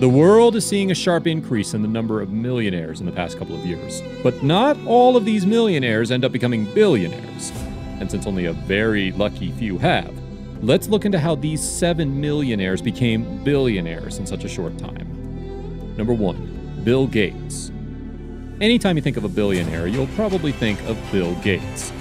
The world is seeing a sharp increase in the number of millionaires in the past couple of years. But not all of these millionaires end up becoming billionaires. And since only a very lucky few have, let's look into how these 7 millionaires became billionaires in such a short time. Number 1, Bill Gates. Anytime you think of a billionaire, you'll probably think of Bill Gates.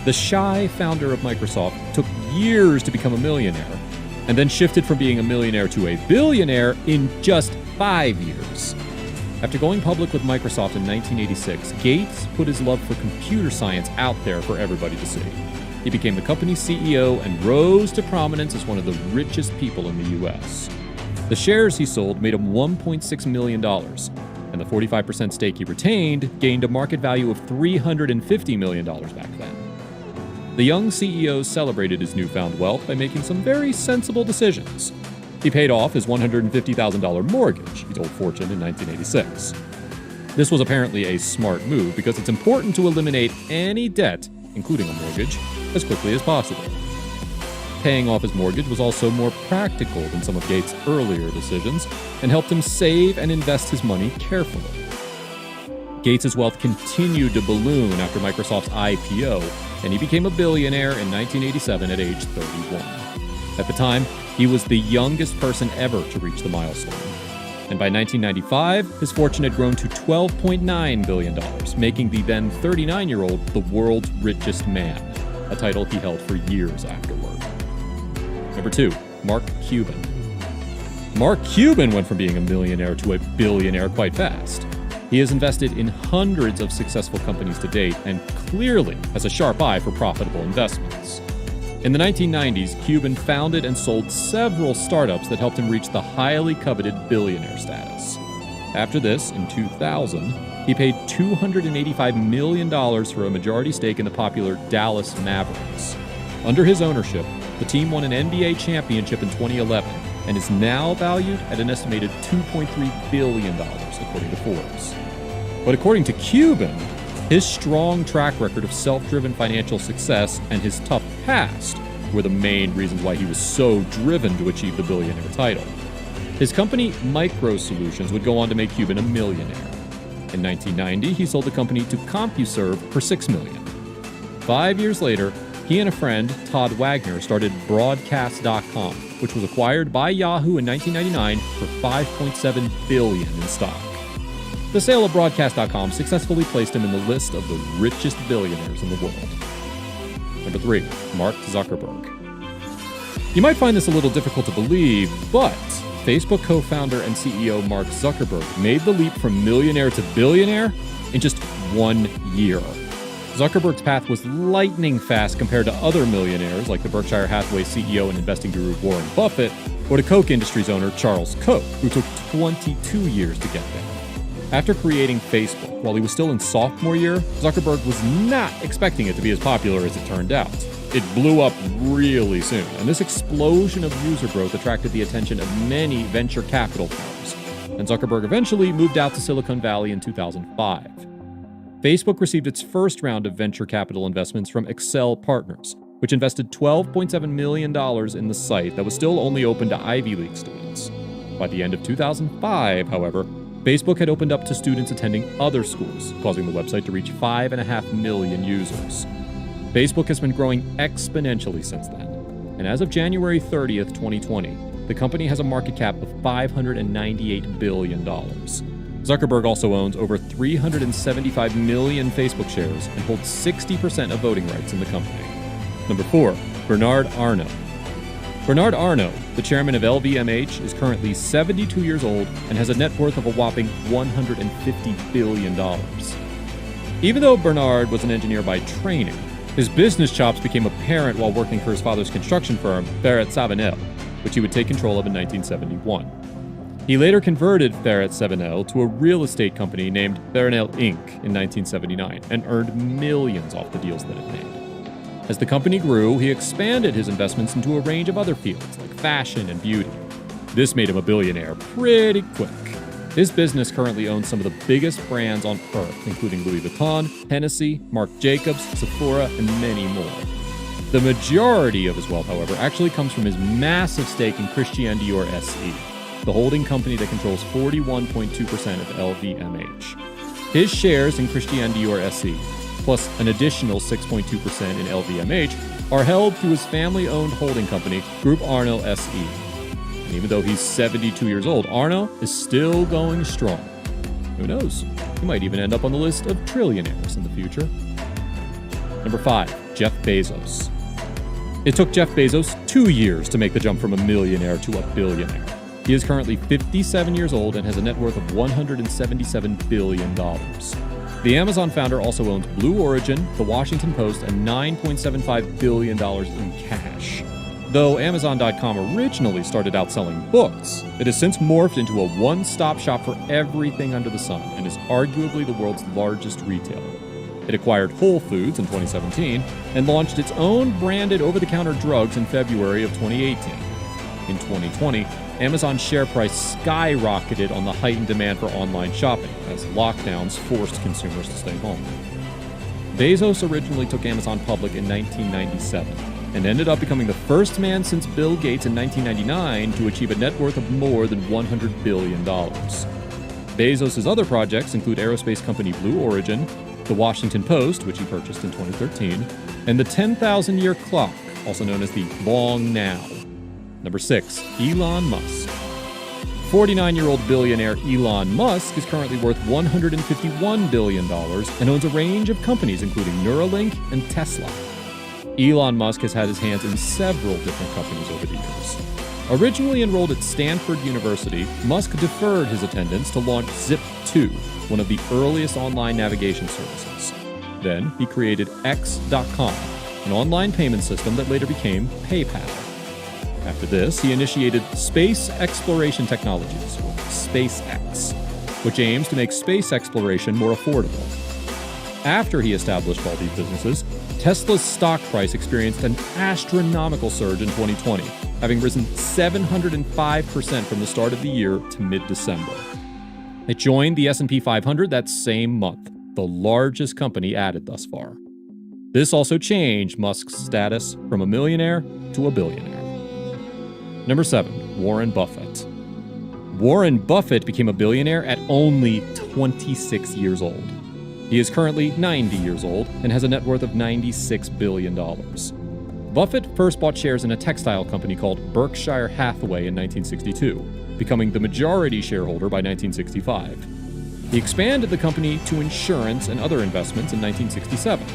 The shy founder of Microsoft took years to become a millionaire, and then shifted from being a millionaire to a billionaire in just 5 years. After going public with Microsoft in 1986, Gates put his love for computer science out there for everybody to see. He became the company's CEO and rose to prominence as one of the richest people in the US. The shares he sold made him $1.6 million, and the 45% stake he retained gained a market value of $350 million back then. The young CEO celebrated his newfound wealth by making some very sensible decisions. He paid off his $150,000 mortgage he told Fortune in 1986. This was apparently a smart move because it's important to eliminate any debt, including a mortgage, as quickly as possible. Paying off his mortgage was also more practical than some of Gates' earlier decisions and helped him save and invest his money carefully. Gates' wealth continued to balloon after Microsoft's IPO, and he became a billionaire in 1987 at age 31. At the time, he was the youngest person ever to reach the milestone. And by 1995, his fortune had grown to $12.9 billion, making the then 39-year-old the world's richest man, a title he held for years afterward. Number 2, Mark Cuban. Mark Cuban went from being a millionaire to a billionaire quite fast. He has invested in hundreds of successful companies to date and clearly has a sharp eye for profitable investments. In the 1990s, Cuban founded and sold several startups that helped him reach the highly coveted billionaire status. After this, in 2000, he paid $285 million for a majority stake in the popular Dallas Mavericks. Under his ownership, the team won an NBA championship in 2011 and is now valued at an estimated $2.3 billion, according to Forbes. But according to Cuban, his strong track record of self-driven financial success and his tough past were the main reasons why he was so driven to achieve the billionaire title. His company, Micro Solutions, would go on to make Cuban a millionaire. In 1990, he sold the company to CompuServe for $6 million. 5 years later, he and a friend, Todd Wagner, started Broadcast.com, which was acquired by Yahoo in 1999 for $5.7 billion in stock. The sale of Broadcast.com successfully placed him in the list of the richest billionaires in the world. Number 3, Mark Zuckerberg. You might find this a little difficult to believe, but Facebook co-founder and CEO Mark Zuckerberg made the leap from millionaire to billionaire in just 1 year. Zuckerberg's path was lightning fast compared to other millionaires like the Berkshire Hathaway CEO and investing guru Warren Buffett, or the Coke Industries owner Charles Koch, who took 22 years to get there. After creating Facebook, while he was still in sophomore year, Zuckerberg was not expecting it to be as popular as it turned out. It blew up really soon, and this explosion of user growth attracted the attention of many venture capital firms, and Zuckerberg eventually moved out to Silicon Valley in 2005. Facebook received its first round of venture capital investments from Excel Partners, which invested $12.7 million in the site that was still only open to Ivy League students. By the end of 2005, however, Facebook had opened up to students attending other schools, causing the website to reach 5.5 million users. Facebook has been growing exponentially since then, and as of January 30th, 2020, the company has a market cap of $598 billion. Zuckerberg also owns over 375 million Facebook shares and holds 60% of voting rights in the company. Number 4, Bernard Arnault. Bernard Arnault, the chairman of LVMH, is currently 72 years old and has a net worth of a whopping $150 billion. Even though Bernard was an engineer by training, his business chops became apparent while working for his father's construction firm, Barrett Savinel, which he would take control of in 1971. He later converted Barrett Savinel to a real estate company named Barronel Inc. in 1979 and earned millions off the deals that it made. As the company grew, he expanded his investments into a range of other fields like fashion and beauty. This made him a billionaire pretty quick. His business currently owns some of the biggest brands on earth, including Louis Vuitton, Hennessy, Marc Jacobs, Sephora, and many more. The majority of his wealth, however, actually comes from his massive stake in Christian Dior SE. the holding company that controls 41.2% of LVMH. His shares in Christian Dior SE, plus an additional 6.2% in LVMH, are held through his family-owned holding company, Group Arnault SE. And even though he's 72 years old, Arnault is still going strong. Who knows? He might even end up on the list of trillionaires in the future. Number 5, Jeff Bezos. It took Jeff Bezos 2 years to make the jump from a millionaire to a billionaire. He is currently 57 years old and has a net worth of $177 billion. The Amazon founder also owns Blue Origin, The Washington Post, and $9.75 billion in cash. Though Amazon.com originally started out selling books, it has since morphed into a one-stop shop for everything under the sun and is arguably the world's largest retailer. It acquired Whole Foods in 2017 and launched its own branded over-the-counter drugs in February of 2018. In 2020, Amazon's share price skyrocketed on the heightened demand for online shopping as lockdowns forced consumers to stay home. Bezos originally took Amazon public in 1997 and ended up becoming the first man since Bill Gates in 1999 to achieve a net worth of more than $100 billion. Bezos' other projects include aerospace company Blue Origin, The Washington Post, which he purchased in 2013, and the 10,000-year clock, also known as the Long Now. Number 6, Elon Musk. 49-year-old billionaire Elon Musk is currently worth $151 billion and owns a range of companies including Neuralink and Tesla. Elon Musk has had his hands in several different companies over the years. Originally enrolled at Stanford University, Musk deferred his attendance to launch Zip2, one of the earliest online navigation services. Then he created X.com, an online payment system that later became PayPal. After this, he initiated Space Exploration Technologies, or SpaceX, which aims to make space exploration more affordable. After he established all these businesses, Tesla's stock price experienced an astronomical surge in 2020, having risen 705% from the start of the year to mid-December. It joined the S&P 500 that same month, the largest company added thus far. This also changed Musk's status from a millionaire to a billionaire. Number 7, Warren Buffett. Warren Buffett became a billionaire at only 26 years old. He is currently 90 years old and has a net worth of $96 billion. Buffett first bought shares in a textile company called Berkshire Hathaway in 1962, becoming the majority shareholder by 1965. He expanded the company to insurance and other investments in 1967.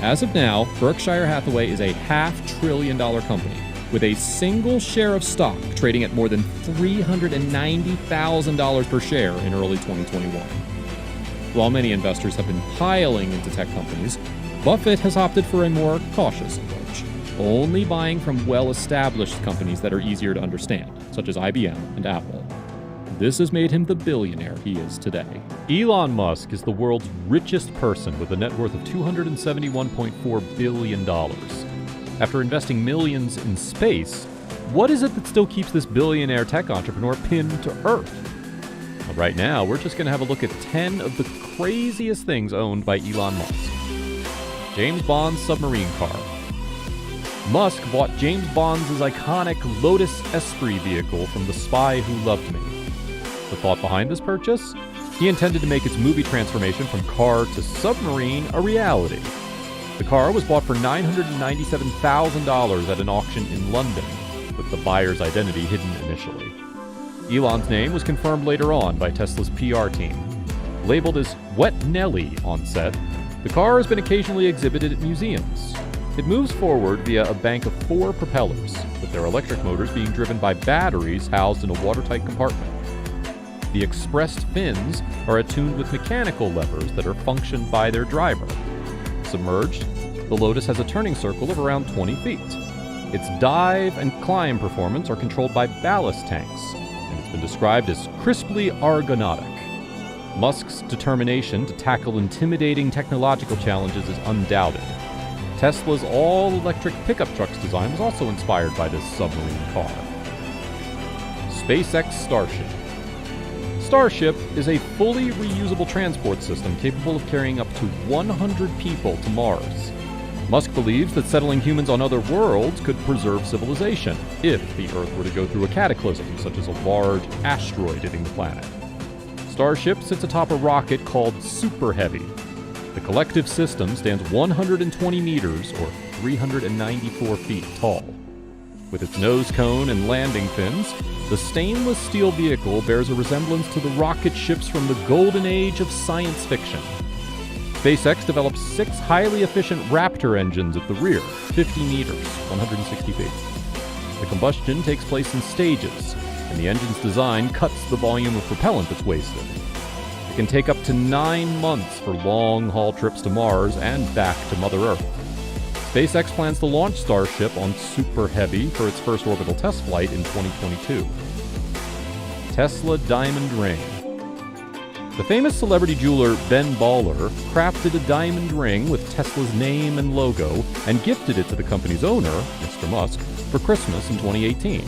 As of now, Berkshire Hathaway is a $500 billion company, with a single share of stock trading at more than $390,000 per share in early 2021. While many investors have been piling into tech companies, Buffett has opted for a more cautious approach, only buying from well-established companies that are easier to understand, such as IBM and Apple. This has made him the billionaire he is today. Elon Musk is the world's richest person with a net worth of $271.4 billion. After investing millions in space, what is it that still keeps this billionaire tech entrepreneur pinned to Earth? Well, right now, we're just going to have a look at 10 of the craziest things owned by Elon Musk. James Bond's submarine car. Musk bought James Bond's iconic Lotus Esprit vehicle from The Spy Who Loved Me. The thought behind this purchase? He intended to make its movie transformation from car to submarine a reality. The car was bought for $997,000 at an auction in London, with the buyer's identity hidden initially. Elon's name was confirmed later on by Tesla's PR team. Labeled as Wet Nelly on set, the car has been occasionally exhibited at museums. It moves forward via a bank of 4 propellers, with their electric motors being driven by batteries housed in a watertight compartment. The expressed fins are attuned with mechanical levers that are functioned by their driver. Submerged, the Lotus has a turning circle of around 20 feet. Its dive and climb performance are controlled by ballast tanks, and it's been described as crisply argonautic. Musk's determination to tackle intimidating technological challenges is undoubted. Tesla's all-electric pickup truck's design was also inspired by this submarine car. SpaceX Starship. Starship is a fully reusable transport system capable of carrying up to 100 people to Mars. Musk believes that settling humans on other worlds could preserve civilization if the Earth were to go through a cataclysm, such as a large asteroid hitting the planet. Starship sits atop a rocket called Super Heavy. The collective system stands 120 meters, or 394 feet tall. With its nose cone and landing fins, the stainless steel vehicle bears a resemblance to the rocket ships from the golden age of science fiction. SpaceX developed 6 highly efficient Raptor engines at the rear, 50 meters, 160 feet. The combustion takes place in stages, and the engine's design cuts the volume of propellant that's wasted. It can take up to 9 months for long-haul trips to Mars and back to Mother Earth. SpaceX plans to launch Starship on Super Heavy for its first orbital test flight in 2022. Tesla Diamond Ring. The famous celebrity jeweler Ben Baller crafted a diamond ring with Tesla's name and logo and gifted it to the company's owner, Mr. Musk, for Christmas in 2018.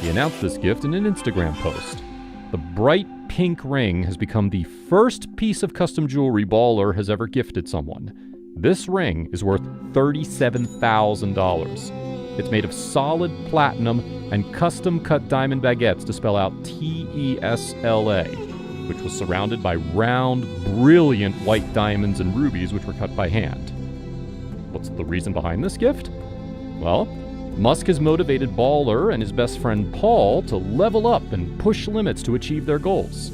He announced this gift in an Instagram post. The bright pink ring has become the first piece of custom jewelry Baller has ever gifted someone. This ring is worth $37,000. It's made of solid platinum and custom-cut diamond baguettes to spell out TESLA, which was surrounded by round, brilliant white diamonds and rubies which were cut by hand. What's the reason behind this gift? Well, Musk has motivated Baller and his best friend Paul to level up and push limits to achieve their goals.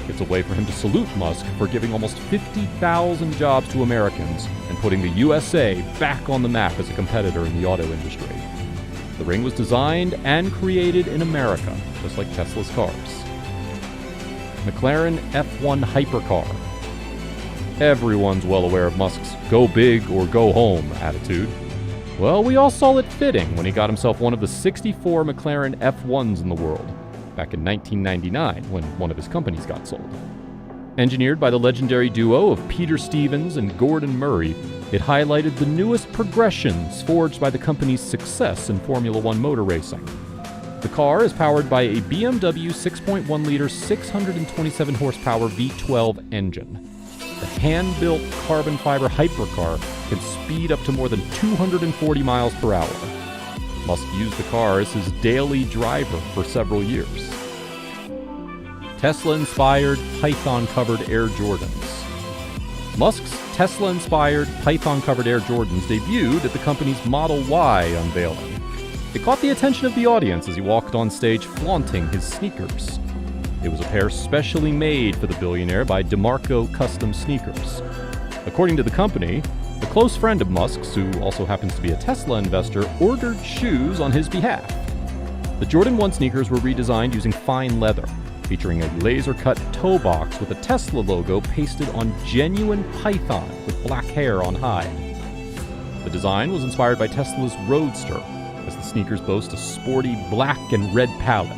It's a way for him to salute Musk for giving almost 50,000 jobs to Americans and putting the USA back on the map as a competitor in the auto industry. The ring was designed and created in America, just like Tesla's cars. McLaren F1 hypercar. Everyone's well aware of Musk's go big or go home attitude. Well, we all saw it fitting when he got himself one of the 64 McLaren F1s in the world, back in 1999 when one of his companies got sold. Engineered by the legendary duo of Peter Stevens and Gordon Murray, it highlighted the newest progressions forged by the company's success in Formula One motor racing. The car is powered by a BMW 6.1-liter 627 horsepower V12 engine. The hand-built carbon fiber hypercar can speed up to more than 240 miles per hour. Musk used the car as his daily driver for several years. Tesla-inspired Python-covered Air Jordans. Musk's Tesla-inspired Python-covered Air Jordans debuted at the company's Model Y unveiling. It caught the attention of the audience as he walked on stage flaunting his sneakers. It was a pair specially made for the billionaire by DeMarco Custom Sneakers. According to the company, a close friend of Musk's, who also happens to be a Tesla investor, ordered shoes on his behalf. The Jordan 1 sneakers were redesigned using fine leather, featuring a laser-cut toe box with a Tesla logo pasted on genuine python with black hair on hide. The design was inspired by Tesla's Roadster, as the sneakers boast a sporty black and red palette.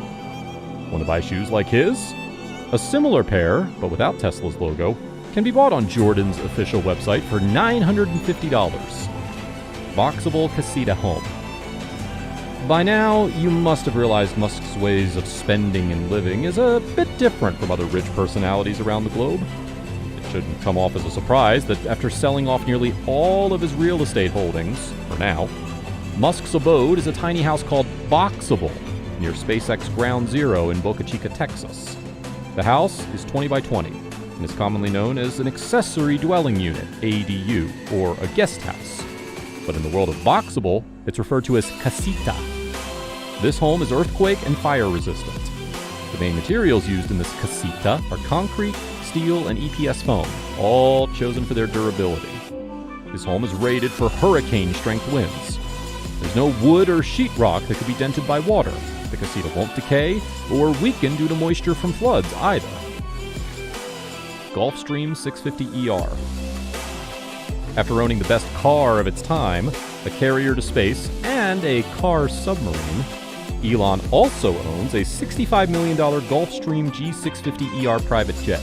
Want to buy shoes like his? A similar pair, but without Tesla's logo, can be bought on Jordan's official website for $950. Boxable Casita Home. By now, you must have realized Musk's ways of spending and living is a bit different from other rich personalities around the globe. It shouldn't come off as a surprise that after selling off nearly all of his real estate holdings, for now, Musk's abode is a tiny house called Boxable, near SpaceX Ground Zero in Boca Chica, Texas. The house is 20 by 20 and is commonly known as an accessory dwelling unit, ADU, or a guest house. But in the world of Boxable, it's referred to as casita. This home is earthquake and fire resistant. The main materials used in this casita are concrete, steel, and EPS foam, all chosen for their durability. This home is rated for hurricane-strength winds. There's no wood or sheetrock that could be dented by water. The casita won't decay or weaken due to moisture from floods either. Gulfstream 650ER. After owning the best car of its time, a carrier to space, and a car submarine, Elon also owns a $65 million Gulfstream G650ER private jet.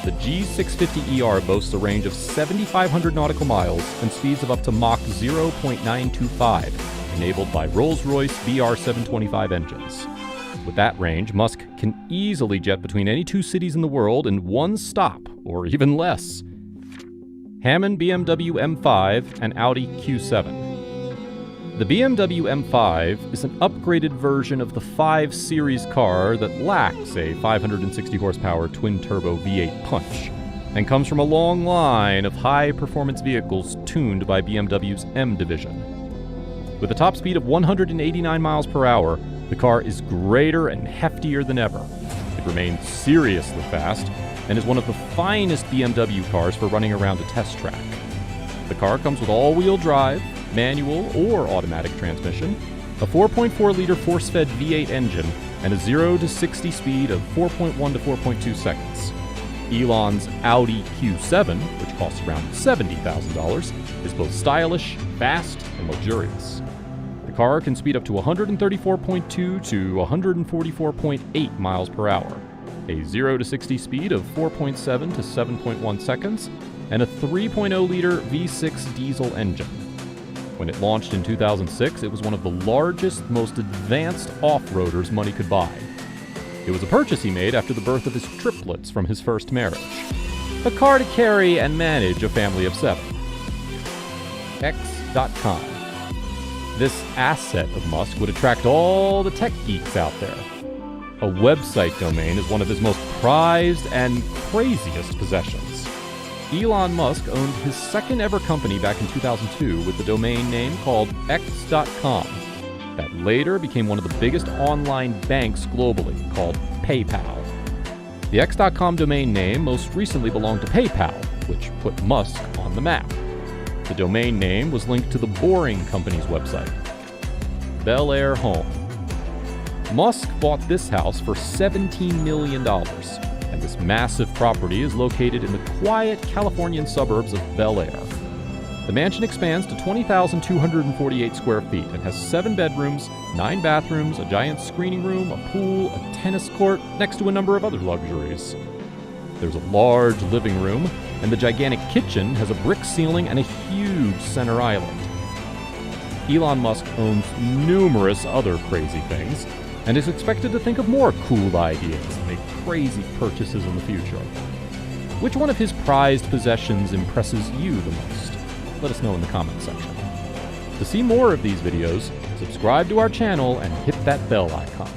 The G650ER boasts a range of 7,500 nautical miles and speeds of up to Mach 0.925, enabled by Rolls-Royce BR725 engines. With that range, Musk can easily jet between any two cities in the world in one stop, or even less. Hammond BMW M5, and Audi Q7. The BMW M5 is an upgraded version of the 5 Series car that lacks a 560 horsepower twin-turbo V8 punch, and comes from a long line of high-performance vehicles tuned by BMW's M division. With a top speed of 189 miles per hour, the car is greater and heftier than ever. It remains seriously fast, and is one of the finest BMW cars for running around a test track. The car comes with all-wheel drive, manual or automatic transmission, a 4.4-liter force-fed V8 engine, and a 0 to 60 speed of 4.1 to 4.2 seconds. Elon's Audi Q7, which costs around $70,000, is both stylish, fast, and luxurious. The car can speed up to 134.2 to 144.8 miles per hour, a 0 to 60 speed of 4.7 to 7.1 seconds, and a 3.0-liter V6 diesel engine. When it launched in 2006, it was one of the largest, most advanced off-roaders money could buy. It was a purchase he made after the birth of his triplets from his first marriage. A car to carry and manage a family of 7. X.com. This asset of Musk would attract all the tech geeks out there. A website domain is one of his most prized and craziest possessions. Elon Musk owned his second ever company back in 2002 with the domain name called X.com. That later became one of the biggest online banks globally, called PayPal. The X.com domain name most recently belonged to PayPal, which put Musk on the map. The domain name was linked to the Boring Company's website. Bel Air Home. Musk bought this house for $17 million, and this massive property is located in the quiet Californian suburbs of Bel Air. The mansion expands to 20,248 square feet and has 7 bedrooms, 9 bathrooms, a giant screening room, a pool, a tennis court, next to a number of other luxuries. There's a large living room, and the gigantic kitchen has a brick ceiling and a huge center island. Elon Musk owns numerous other crazy things, and is expected to think of more cool ideas and make crazy purchases in the future. Which one of his prized possessions impresses you the most? Let us know in the comments section. To see more of these videos, subscribe to our channel and hit that bell icon.